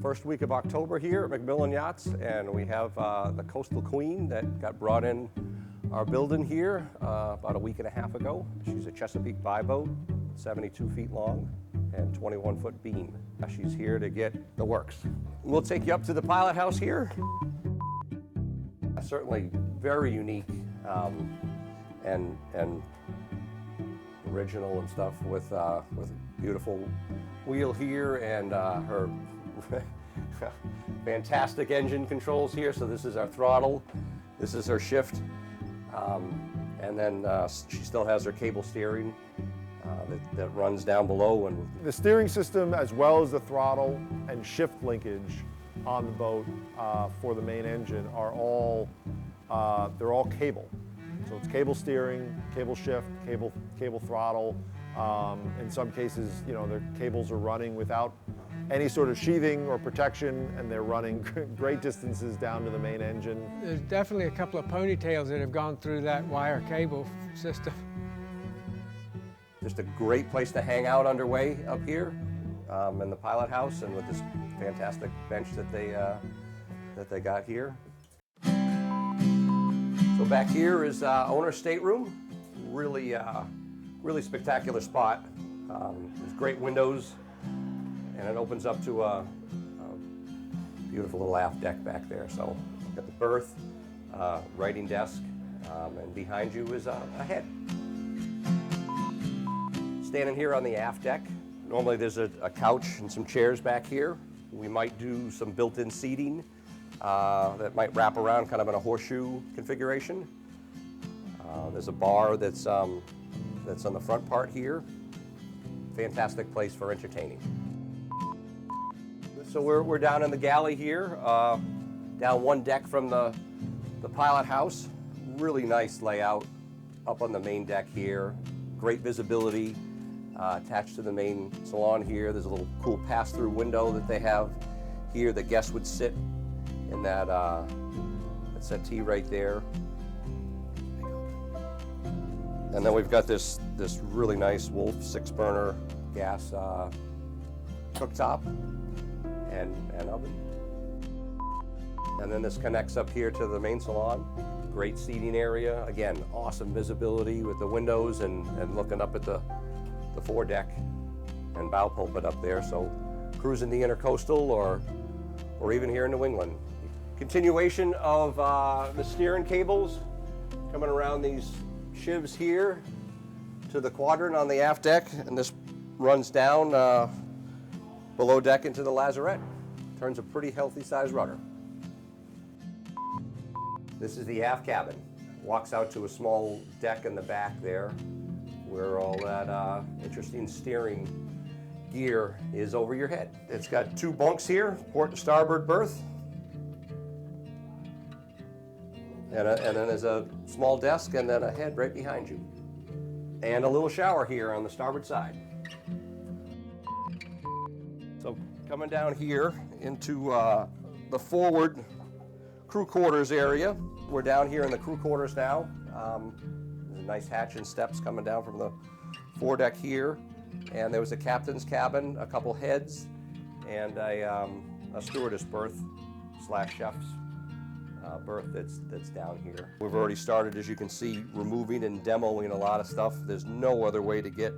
First week of October here at McMillan Yachts, and we have the Coastal Queen that got brought in our building here about a week and a half ago. She's a Chesapeake Bay boat, 72 feet long and 21-foot beam. She's here to get the works. We'll take you up to the pilot house here. Certainly very unique and original and stuff with beautiful wheel here and her fantastic engine controls here. So this is our throttle, this is her shift, and then she still has her cable steering that runs down below. And the steering system, as well as the throttle and shift linkage on the boat for the main engine, are all they're all cable. So it's cable steering, cable shift, cable throttle. In some cases, you know, their cables are running without any sort of sheathing or protection, and they're running great distances down to the main engine. There's definitely a couple of ponytails that have gone through that wire cable system. Just a great place to hang out underway up here in the pilot house, and with this fantastic bench that they got here. So back here is owner's stateroom. Really spectacular spot. There's great windows, and it opens up to a beautiful little aft deck back there. So you've got the berth, writing desk, and behind you is a head. Standing here on the aft deck, normally there's a couch and some chairs back here. We might do some built-in seating that might wrap around kind of in a horseshoe configuration. There's a bar that's on the front part here. Fantastic place for entertaining. So we're down in the galley here, down one deck from the pilot house. Really nice layout up on the main deck here. Great visibility attached to the main salon here. There's a little cool pass-through window that they have here. The guests would sit in that settee right there. And then we've got this really nice Wolf 6-burner gas cooktop and oven. And then this connects up here to the main salon. Great seating area. Again, awesome visibility with the windows and looking up at the foredeck and bow pulpit up there. So cruising the intercoastal or even here in New England. Continuation of the steering cables coming around these shivs here to the quadrant on the aft deck, and this runs down below deck into the lazarette. Turns a pretty healthy sized rudder. This is the aft cabin. Walks out to a small deck in the back there where all that interesting steering gear is over your head. It's got 2 bunks here, port and starboard berth. And then there's a small desk and then a head right behind you. And a little shower here on the starboard side. So coming down here into the forward crew quarters area. We're down here in the crew quarters now. There's a nice hatch and steps coming down from the foredeck here. And there was a captain's cabin, a couple heads, and a stewardess berth / chef's berth that's down here. We've already started, as you can see, removing and demoing a lot of stuff. There's no other way to get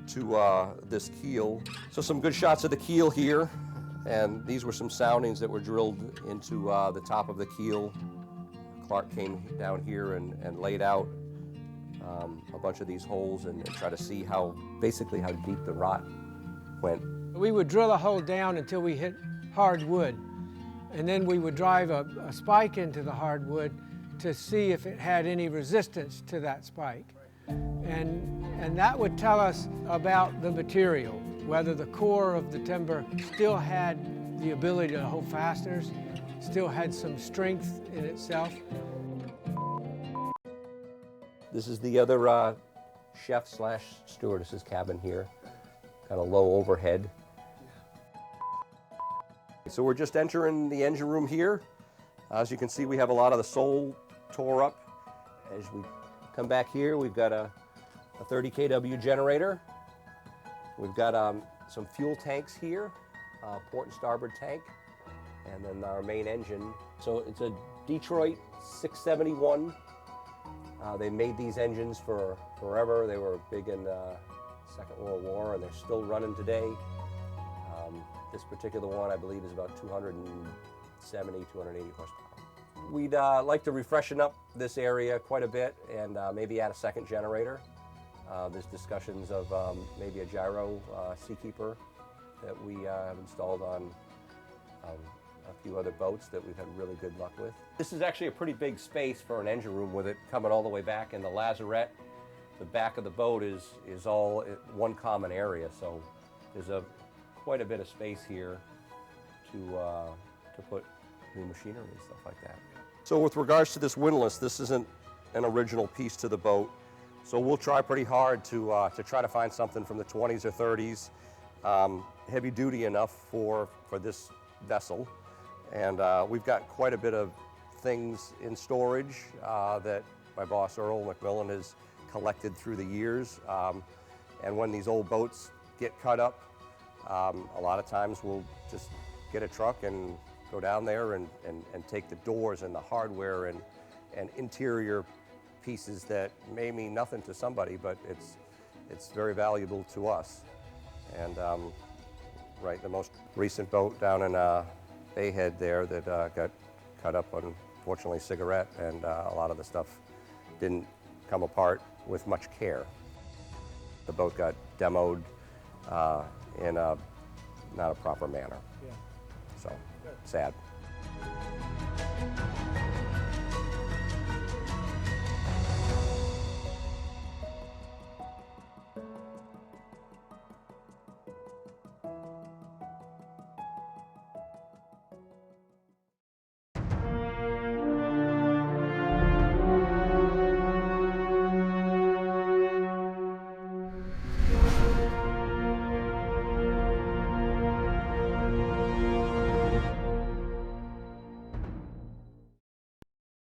to this keel. So some good shots of the keel here, and these were some soundings that were drilled into the top of the keel. Clark came down here and laid out a bunch of these holes and tried to see basically how deep the rot went. We would drill a hole down until we hit hard wood. And then we would drive a spike into the hardwood to see if it had any resistance to that spike. And that would tell us about the material, whether the core of the timber still had the ability to hold fasteners, still had some strength in itself. This is the other chef / stewardess's cabin here, kind of low overhead. So we're just entering the engine room here. As you can see, we have a lot of the sole tore up. As we come back here, we've got a 30 kW generator. We've got some fuel tanks here port and starboard tank, and then our main engine. So it's a Detroit 671. They made these engines for forever. They were big in Second World War, and they're still running today. This particular one, I believe, is about 270, 280 horsepower. We'd like to refreshen up this area quite a bit and maybe add a second generator. There's discussions of maybe a gyro Seakeeper that we have installed on a few other boats that we've had really good luck with. This is actually a pretty big space for an engine room with it coming all the way back in the lazarette. The back of the boat is all one common area, so there's quite a bit of space here to put new machinery and stuff like that. So with regards to this windlass, this isn't an original piece to the boat, so we'll try pretty hard to try to find something from the 20s or 30s, heavy duty enough for this vessel. And we've got quite a bit of things in storage that my boss Earl McMillan has collected through the years. And when these old boats get cut up, a lot of times we'll just get a truck and go down there and take the doors and the hardware and interior pieces that may mean nothing to somebody, but it's very valuable to us. And right, the most recent boat down in Bayhead there that got cut up, unfortunately, cigarette, and a lot of the stuff didn't come apart with much care. The boat got demoed in not a proper manner. Yeah. So, sad.